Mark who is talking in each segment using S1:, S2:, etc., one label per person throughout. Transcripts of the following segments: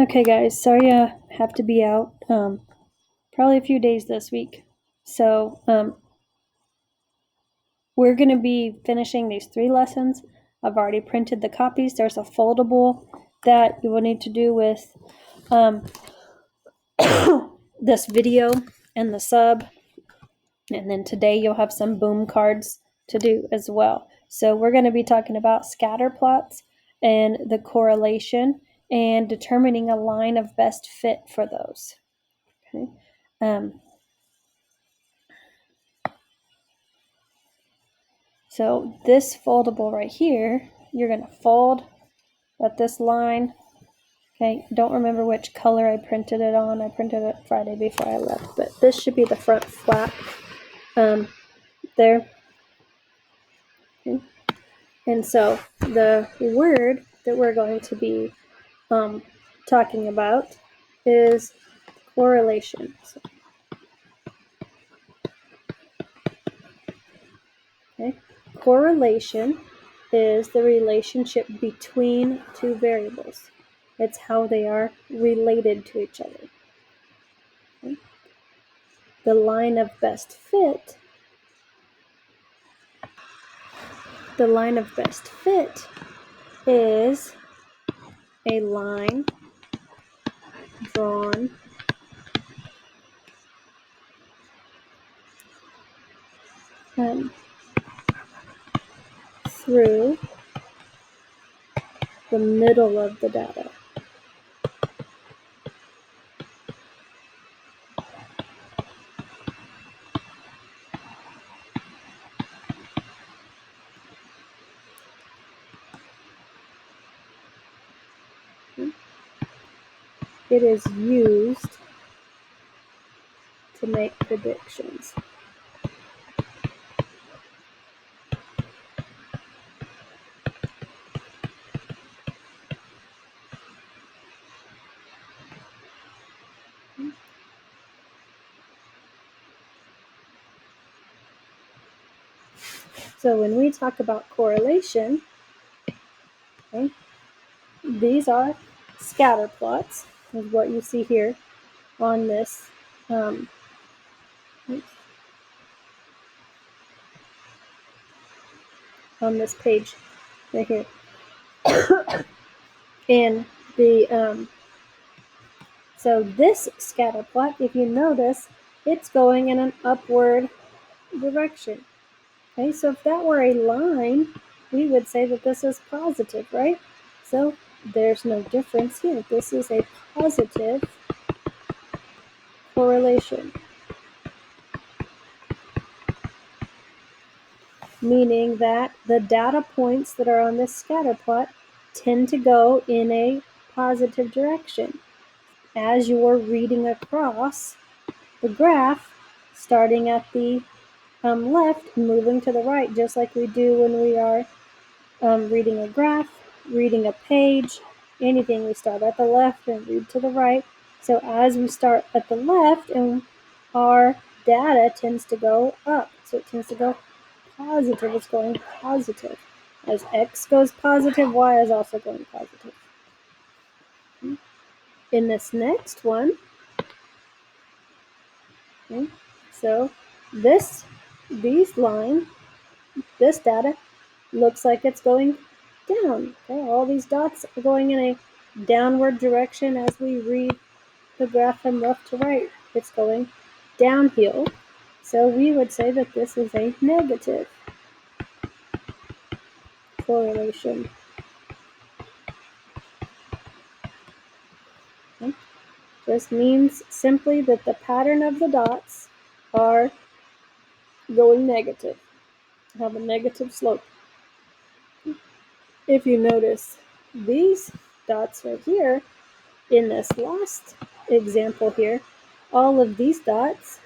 S1: Okay, guys, sorry I have to be out. Probably a few days this week. So, we're going to be finishing these 3 lessons. I've already printed the copies. There's a foldable that you will need to do with this video and the sub. And then today you'll have some boom cards to do as well. So we're going to be talking about scatter plots and the correlation and determining a line of best fit for those. Okay. So this foldable right here, you're going to fold at this line. Okay, don't remember which color I printed it on. I printed it Friday before I left, but this should be the front flap there. Okay. And so the word that we're going to be talking about is correlation. So, okay. Correlation is the relationship between two variables. It's how they are related to each other. Okay. The line of best fit. The line of best fit is a line drawn through the middle of the data. It is used to make predictions. So when we talk about correlation, okay, these are scatter plots, is what you see here on this on this page right here. And the so this scatter plot, if you notice, it's going in an upward direction. Okay, so if that were a line, we would say that this is positive, right? So there's no difference here. This is a positive correlation, meaning that the data points that are on this scatter plot tend to go in a positive direction. As you're reading across the graph, starting at the left, moving to the right, just like we do when we are reading a graph, reading a page, anything, we start at the left and read to the right. So as we start at the left, and our data tends to go up. So it tends to go positive. It's going positive. As X goes positive, Y is also going positive. In this next one, okay, so this data looks like it's going down. Okay, all these dots are going in a downward direction as we read the graph from left to right. It's going downhill. So we would say that this is a negative correlation. Okay. This means simply that the pattern of the dots are going negative, have a negative slope. If you notice these dots right here, in this last example here, all of these dots,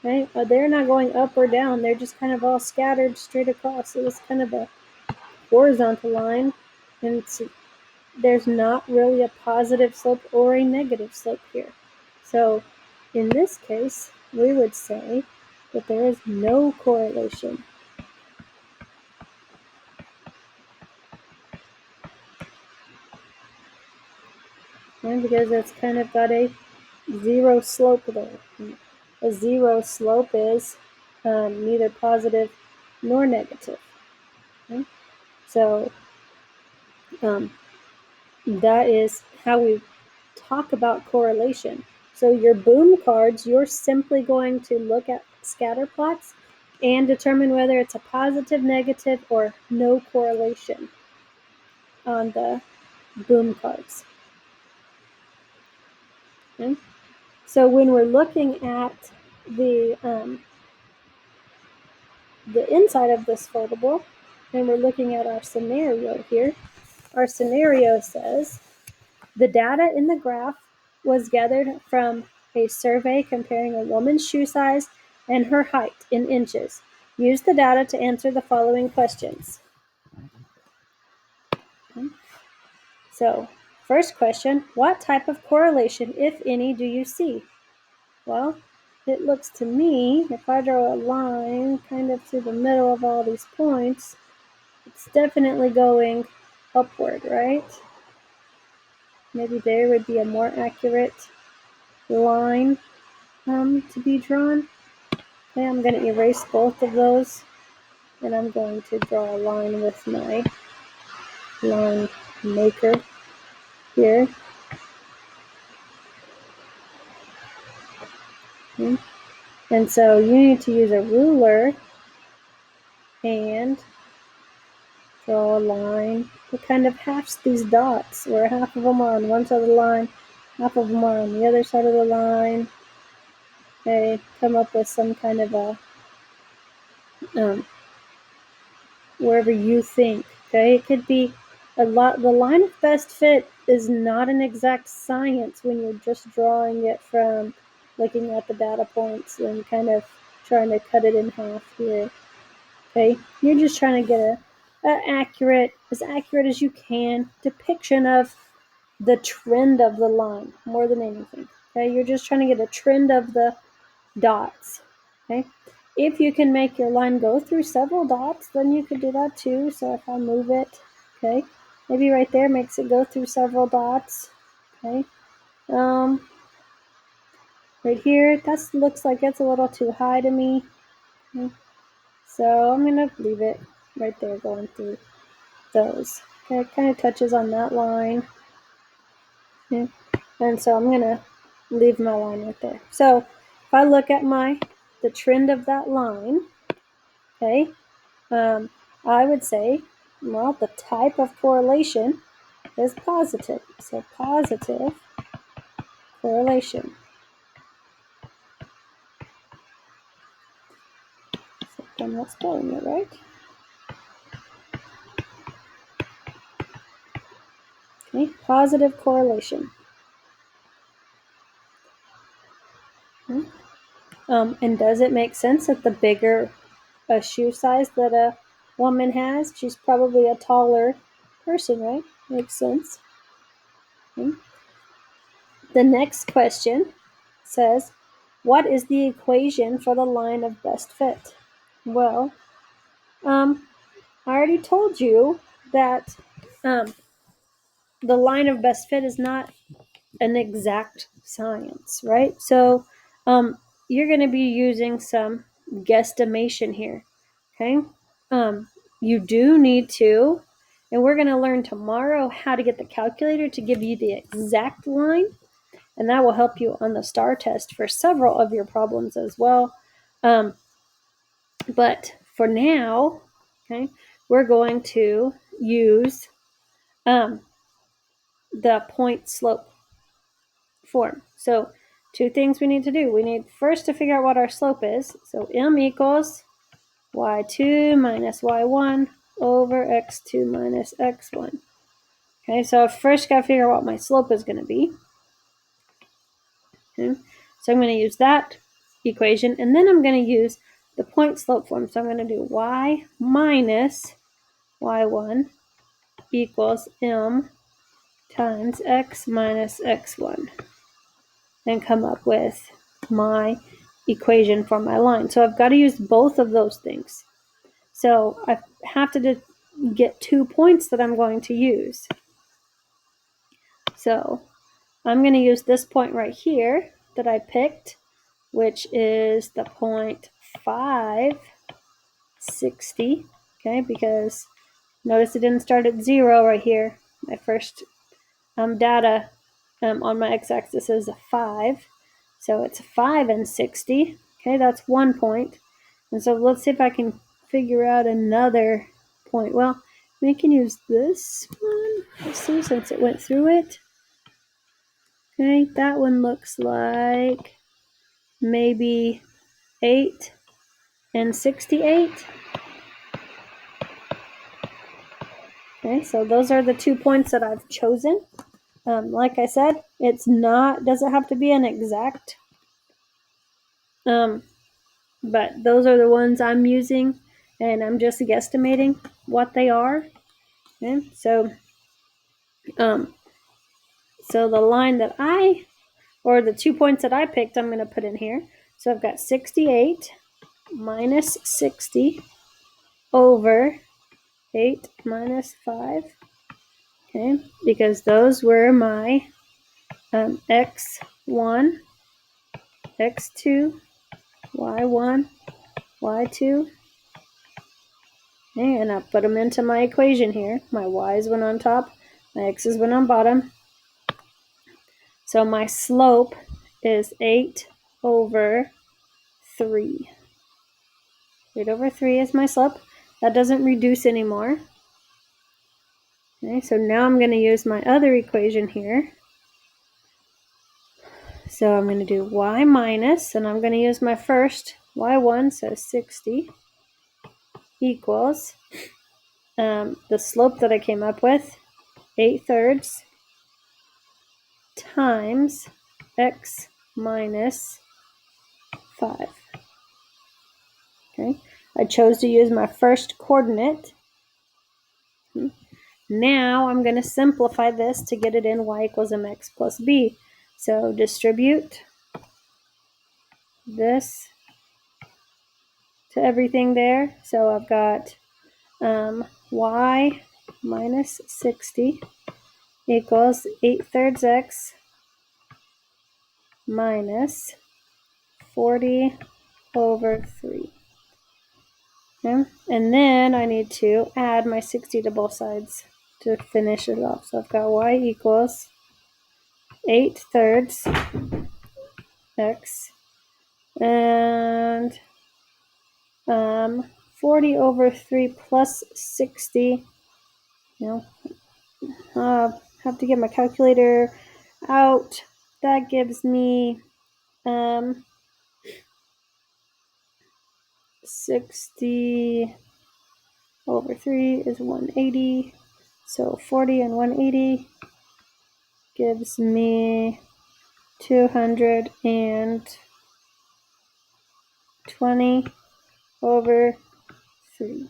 S1: right, they're not going up or down, they're just kind of all scattered straight across. So it's kind of a horizontal line, and there's not really a positive slope or a negative slope here. So in this case, we would say that there is no correlation. okay, because it's kind of got a zero slope there. A zero slope is neither positive nor negative. Okay? So that is how we talk about correlation. So your boom cards, you're simply going to look at scatter plots and determine whether it's a positive, negative, or no correlation on the boom cards. Okay? So when we're looking at the inside of this foldable, and we're looking at our scenario here, our scenario says the data in the graph was gathered from a survey comparing a woman's shoe size and her height in inches. Use the data to answer the following questions. Okay. So, first question, what type of correlation, if any, do you see? Well, it looks to me, if I draw a line kind of through the middle of all these points, it's definitely going upward, right? Maybe there would be a more accurate line to be drawn. Okay, I'm going to erase both of those, and I'm going to draw a line with my line maker here. Okay. And so you need to use a ruler and draw a line that kind of halves these dots, where half of them are on one side of the line, half of them are on the other side of the line. Okay, come up with some kind of a wherever you think. Okay, it could be a lot. The line of best fit is not an exact science when you're just drawing it from looking at the data points and kind of trying to cut it in half here. Okay, you're just trying to get as accurate as you can depiction of the trend of the line more than anything. Okay, you're just trying to get a trend of the dots. Okay, if you can make your line go through several dots, then you could do that too. So if I move it, okay, maybe right there makes it go through several dots. Okay, right here, that looks like it's a little too high to me. Okay. So I'm gonna leave it right there going through those. Okay, it kind of touches on that line. Okay. And so I'm gonna leave my line right there. So if I look at the trend of that line, okay, I would say, well, the type of correlation is positive. So positive correlation. So I'm not spelling it right. Okay, positive correlation. Okay. And does it make sense that the bigger a shoe size that a woman has, she's probably a taller person, right? Makes sense. Okay. The next question says, what is the equation for the line of best fit? Well, I already told you that the line of best fit is not an exact science, right? So you're going to be using some guesstimation here, okay? You do need to, and we're going to learn tomorrow how to get the calculator to give you the exact line, and that will help you on the STAR test for several of your problems as well. But for now, okay, we're going to use the point slope form. So two things we need to do. We need first to figure out what our slope is. So m equals y2 minus y1 over x2 minus x1. Okay, so I first got to figure out what my slope is going to be. Okay, so I'm going to use that equation, and then I'm going to use the point slope form. So I'm going to do y minus y1 equals m times x minus x1, and come up with my equation for my line. So I've got to use both of those things. So I have to get 2 points that I'm going to use. So I'm going to use this point right here that I picked, which is the point 560, okay, because notice it didn't start at 0 right here. My first data on my x-axis is a 5, so it's 5 and 60, okay, that's 1 point. And so let's see if I can figure out another point. Well, we can use this one, let's see, since it went through it. Okay, that one looks like maybe 8 and 68. Okay, so those are the 2 points that I've chosen. Like I said, doesn't have to be an exact, but those are the ones I'm using, and I'm just guesstimating what they are. Okay, so the line that or the 2 points that I picked, I'm going to put in here. So I've got 68 minus 60 over 8 minus 5. Okay, because those were my x1, x2, y1, y2. And I put them into my equation here. My y's went on top, my x's went on bottom. So my slope is 8 over 3. 8 over 3 is my slope. That doesn't reduce anymore. Okay, so now I'm going to use my other equation here. So I'm going to do y minus, and I'm going to use my first y1, so 60 equals the slope that I came up with, 8/3 times x minus 5. Okay, I chose to use my first coordinate. Now I'm going to simplify this to get it in y equals mx plus b. So distribute this to everything there. So I've got y minus 60 equals 8/3 x minus 40 over 3. Okay? And then I need to add my 60 to both sides to finish it off. So I've got y equals 8/3 x and 40 over 3 plus 60. Have to get my calculator out. That gives me 60 over 3 is 180. So 40 and 180 gives me 220 over 3.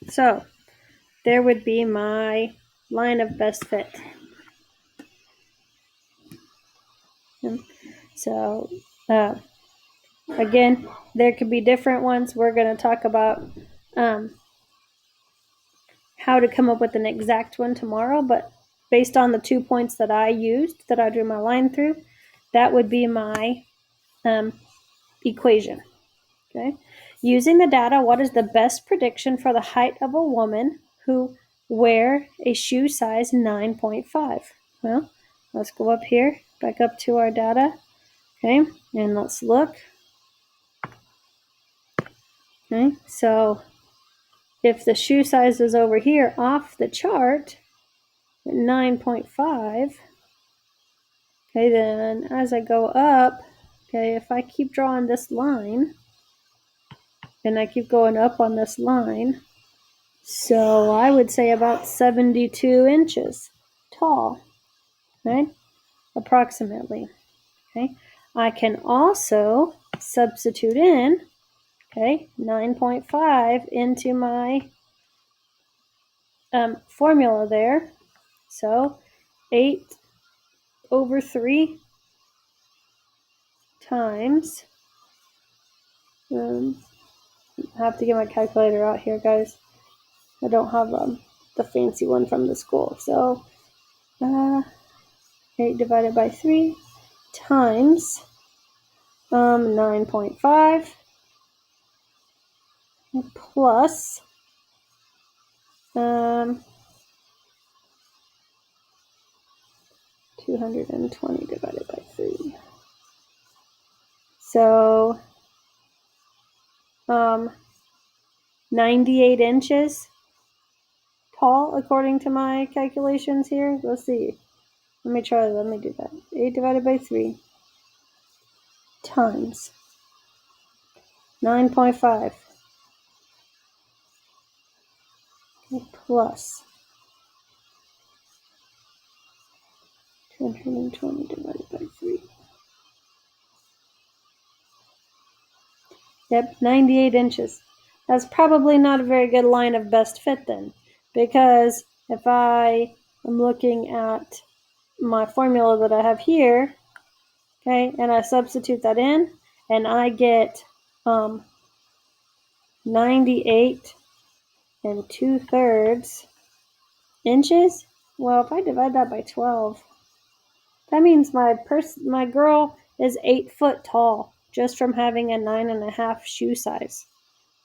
S1: So there would be my line of best fit. So again, there could be different ones. We're going to talk about how to come up with an exact one tomorrow, but based on the 2 points that I used, that I drew my line through, that would be my equation. Okay. Using the data, what is the best prediction for the height of a woman who wear a shoe size 9.5? Well, let's go up here, back up to our data. Okay, and let's look. Okay, so if the shoe size is over here off the chart at 9.5, okay, then as I go up, okay, if I keep drawing this line, and I keep going up on this line, so I would say about 72 inches tall, right? Approximately, okay? I can also substitute in, okay, 9.5 into my formula there. So 8 over 3 times, I have to get my calculator out here, guys. I don't have the fancy one from the school. So 8 divided by 3 times 9.5 plus 220 divided by 3. So 98 inches tall, according to my calculations here. Let's see. Let me do that. 8 divided by 3 times 9.5 plus 220 divided by 3. Yep, 98 inches. That's probably not a very good line of best fit then, because if I am looking at my formula that I have here, okay, and I substitute that in, and I get 98 and 2/3 inches. Well, if I divide that by 12, that means my girl is 8 foot tall just from having a 9.5 shoe size.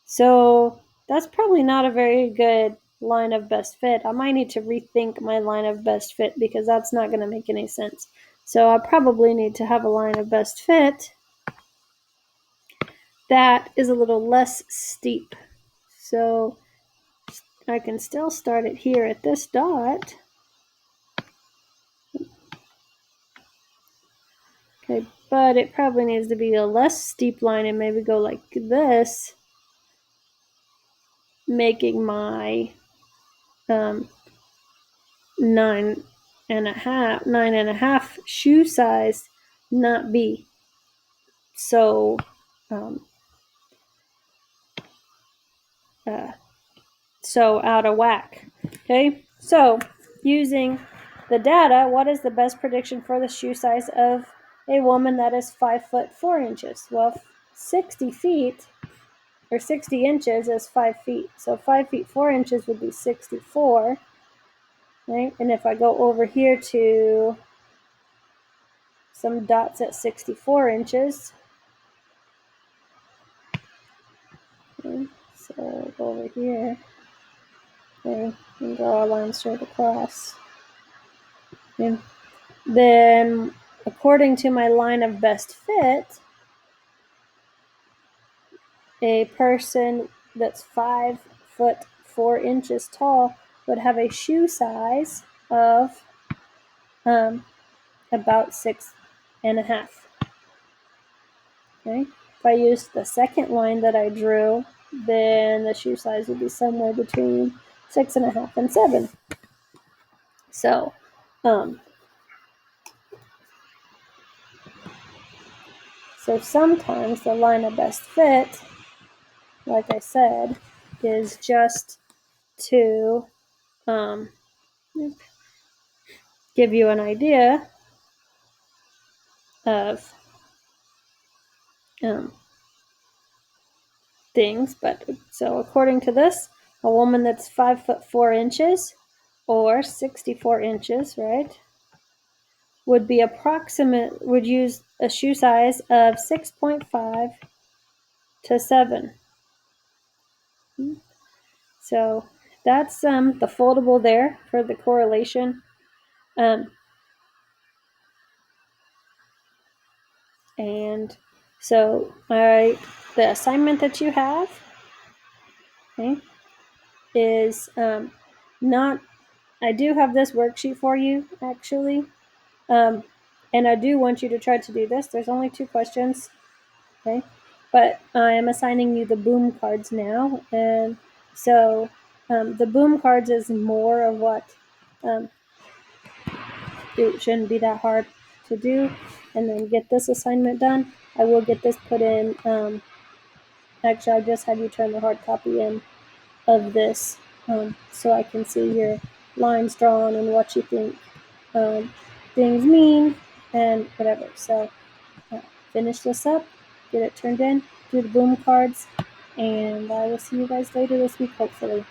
S1: So that's probably not a very good line of best fit. I might need to rethink my line of best fit because that's not going to make any sense. So I probably need to have a line of best fit that is a little less steep. So I can still start it here at this dot. Okay, but it probably needs to be a less steep line and maybe go like this, making my 9.5 shoe size not be so so out of whack. Okay, so using the data, what is the best prediction for the shoe size of a woman that is 5 foot 4 inches? Well, 60 feet or 60 inches is 5 feet. So 5 feet 4 inches would be 64. Right? And if I go over here to some dots at 64 inches, okay, so I'll go over here, okay, and draw a line straight across. Okay. Then, according to my line of best fit, a person that's 5 foot 4 inches tall would have a shoe size of about 6.5. Okay. If I use the second line that I drew, then the shoe size would be somewhere between 6.5 and 7. So, so sometimes the line of best fit, like I said, is just to give you an idea of things. But so according to this, a woman that's 5 foot 4 inches or 64 inches, right, would use a shoe size of 6.5 to 7. So that's the foldable there for the correlation. And so the assignment that you have, okay, is not, I do have this worksheet for you actually, and I do want you to try to do this. There's only 2 questions, okay, but I am assigning you the boom cards now, and so the boom cards is more of what it shouldn't be that hard to do, and then get this assignment done. I will get this put in. Actually, I just had you turn the hard copy in of this so I can see your lines drawn and what you think things mean and whatever. So finish this up, get it turned in, do the boom cards, and I will see you guys later this week, hopefully.